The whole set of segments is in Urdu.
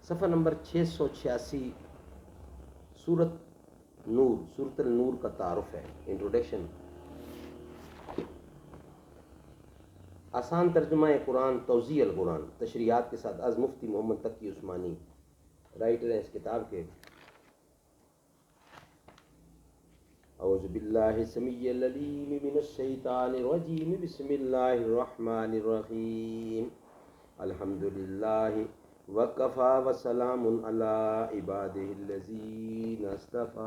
صفحہ نمبر 686 سورت نور، سورت النور کا تعارف ہے، انٹروڈکشن۔ آسان ترجمہ قرآن، توضیح القرآن، تشریحات کے ساتھ، از مفتی محمد تقی عثمانی، رائٹر ہیں اس کتاب کے۔ اعوذ باللہ السمیع العلیم من الشیطان الرجیم، بسم اللہ الرحمن الرحیم، الحمدللہ وکفی وسلام علی عبادہ الذین اصطفی۔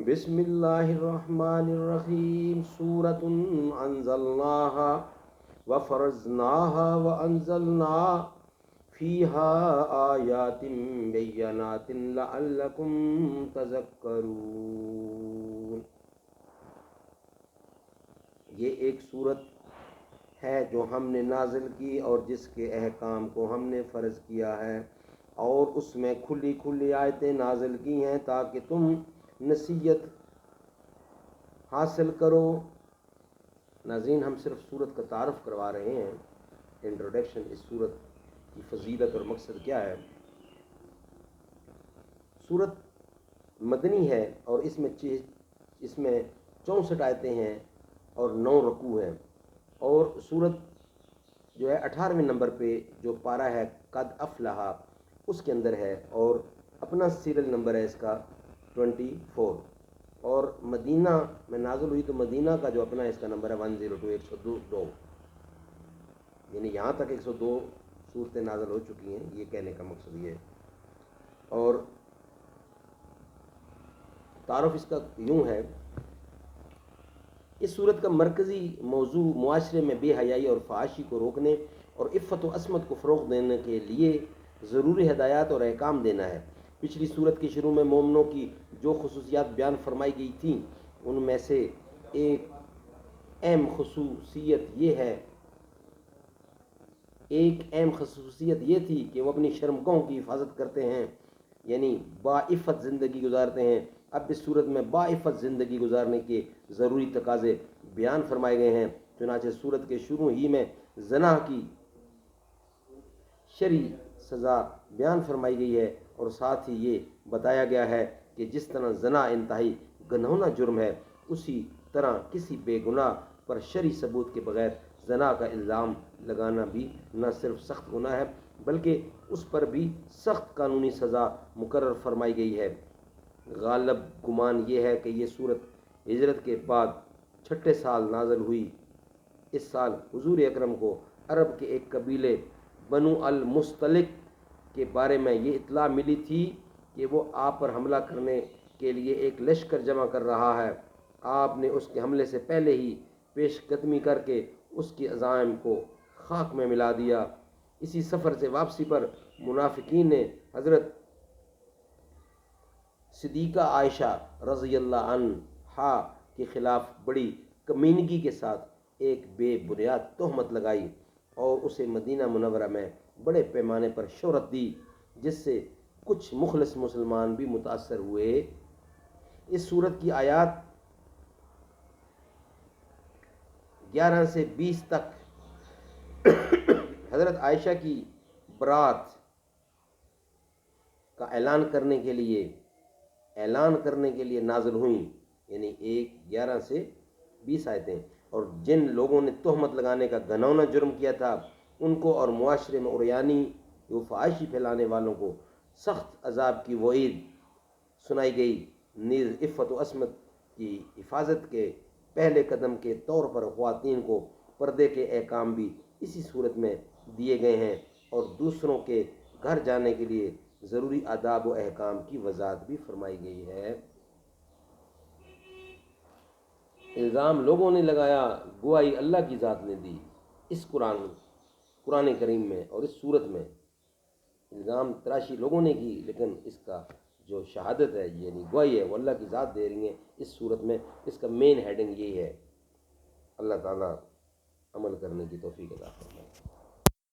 بسم اللہ الرحمن الرحیم، سورۃ انزلناہا وفرضناہا وانزلنا فیہا آیات بینات لعلکم تذکرون۔ یہ ایک سورت ہے جو ہم نے نازل کی اور جس کے احکام کو ہم نے فرض کیا ہے، اور اس میں کھلی کھلی آیتیں نازل کی ہیں تاکہ تم نصیحت حاصل کرو۔ ناظرین، ہم صرف سورت کا تعارف کروا رہے ہیں، انٹروڈکشن، اس سورت کی فضیلت اور مقصد کیا ہے۔ سورت مدنی ہے اور اس میں 64 آیتیں ہیں اور 9 رکوع ہیں، اور سورت جو ہے 18ویں نمبر پہ جو پارہ ہے قد افلح اس کے اندر ہے، اور اپنا سیریل نمبر ہے اس کا 24، اور مدینہ میں نازل ہوئی تو مدینہ کا جو اپنا اس کا نمبر ہے 102، 102، یعنی یہاں تک 102 صورتیں نازل ہو چکی ہیں، یہ کہنے کا مقصد یہ ہے۔ اور تعارف اس کا یوں ہے، اس صورت کا مرکزی موضوع معاشرے میں بے حیائی اور فحاشی کو روکنے اور عفت و عصمت کو فروغ دینے کے لیے ضروری ہدایات اور احکام دینا ہے۔ پچھلی صورت کے شروع میں مومنوں کی جو خصوصیات بیان فرمائی گئی تھیں ان میں سے ایک اہم خصوصیت یہ تھی کہ وہ اپنی شرمگاہوں کی حفاظت کرتے ہیں، یعنی باعفت زندگی گزارتے ہیں۔ اب اس صورت میں باعفت زندگی گزارنے کے ضروری تقاضے بیان فرمائے گئے ہیں۔ چنانچہ صورت کے شروع ہی میں زنا کی شرعی سزا بیان فرمائی گئی ہے، اور ساتھ ہی یہ بتایا گیا ہے کہ جس طرح زنا انتہائی گنہونا جرم ہے، اسی طرح کسی بے گناہ پر شرعی ثبوت کے بغیر زنا کا الزام لگانا بھی نہ صرف سخت گناہ ہے بلکہ اس پر بھی سخت قانونی سزا مقرر فرمائی گئی ہے۔ غالب گمان یہ ہے کہ یہ صورت ہجرت کے بعد 6 سال نازل ہوئی۔ اس سال حضور اکرم کو عرب کے ایک قبیلے بنو المستلق کے بارے میں یہ اطلاع ملی تھی کہ وہ آپ پر حملہ کرنے کے لیے ایک لشکر جمع کر رہا ہے۔ آپ نے اس کے حملے سے پہلے ہی پیش قدمی کر کے اس کے عزائم کو خاک میں ملا دیا۔ اسی سفر سے واپسی پر منافقین نے حضرت صدیقہ عائشہ رضی اللہ عنہا کے خلاف بڑی کمینگی کے ساتھ ایک بے بنیاد تہمت لگائی اور اسے مدینہ منورہ میں بڑے پیمانے پر شہرت دی، جس سے کچھ مخلص مسلمان بھی متاثر ہوئے۔ اس صورت کی آیات 11 سے 20 تک حضرت عائشہ کی برات کا اعلان کرنے کے لیے نازل ہوئیں، یعنی 11 سے 20 آیتیں، اور جن لوگوں نے تہمت لگانے کا گھناؤنا جرم کیا تھا ان کو اور معاشرے میں عریانی و فحاشی پھیلانے والوں کو سخت عذاب کی وعید سنائی گئی۔ نیز عفت و عصمت کی حفاظت کے پہلے قدم کے طور پر خواتین کو پردے کے احکام بھی اسی صورت میں دیے گئے ہیں، اور دوسروں کے گھر جانے کے لیے ضروری آداب و احکام کی وضاحت بھی فرمائی گئی ہے۔ الزام لوگوں نے لگایا، گواہی اللہ کی ذات نے دی۔ اس قرآن کریم میں اور اس صورت میں الزام تراشی لوگوں نے کی، لیکن اس کا جو شہادت ہے یعنی گواہی ہے وہ اللہ کی ذات دے رہی ہیں اس صورت میں۔ اس کا مین ہیڈنگ یہی ہے۔ اللہ تعالیٰ عمل کرنے کی توفیق عطا فرمائے۔